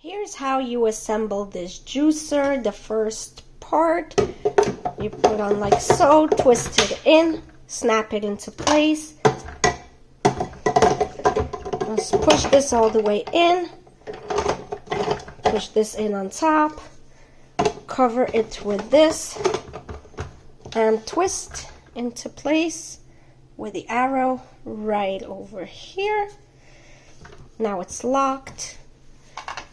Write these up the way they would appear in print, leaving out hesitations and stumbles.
Here's how you assemble this juicer. The first part, you put on like so, twist it in, snap it into place. Let's push this all the way in. Push this in on top. Cover it with this and twist into place with the arrow right over here. Now it's locked.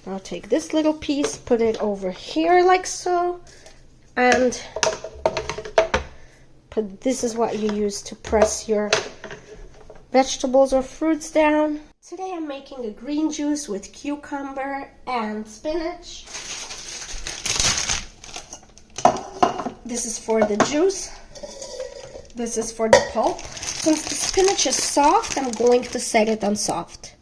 I'll take this little piece, put it over here like so, and this is what you use to press your vegetables or fruits down. Today I'm making a green juice with cucumber and spinach. This is for the juice. This is for the pulp. Since the spinach is soft, I'm going to set it on soft.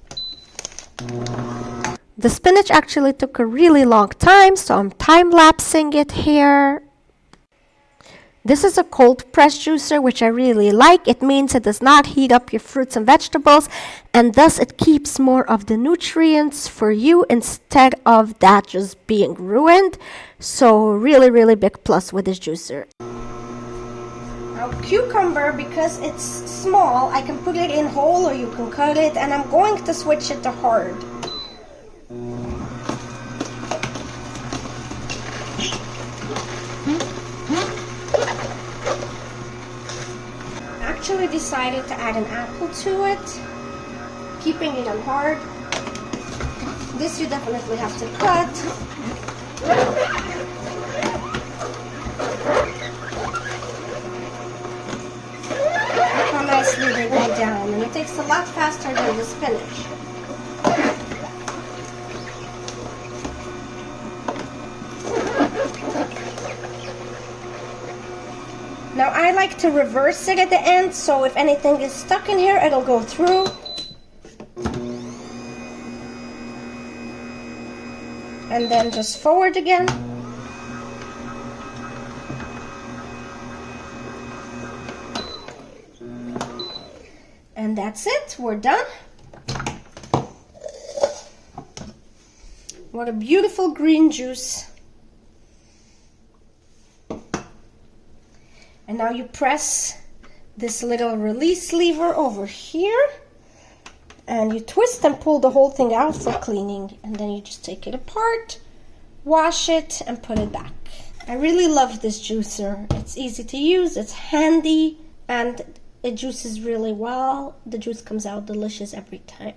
The spinach actually took a really long time, so I'm time-lapsing it here. This is a cold press juicer, which I really like. It means it does not heat up your fruits and vegetables, and thus it keeps more of the nutrients for you instead of that just being ruined. So really big plus with this juicer. Now cucumber, because it's small, I can put it in whole or you can cut it, and I'm going to switch it to hard. Actually decided to add an apple to it, keeping it on hard. This you definitely have to cut. Look how nicely they go down, and it takes a lot faster than the spinach. Now I like to reverse it at the end, so if anything is stuck in here, it'll go through. And then just forward again. And that's it, we're done. What a beautiful green juice. And now you press this little release lever over here, and you twist and pull the whole thing out for cleaning, and then you just take it apart, wash it, and put it back. I really love this juicer. It's easy to use, it's handy, and it juices really well. The juice comes out delicious every time.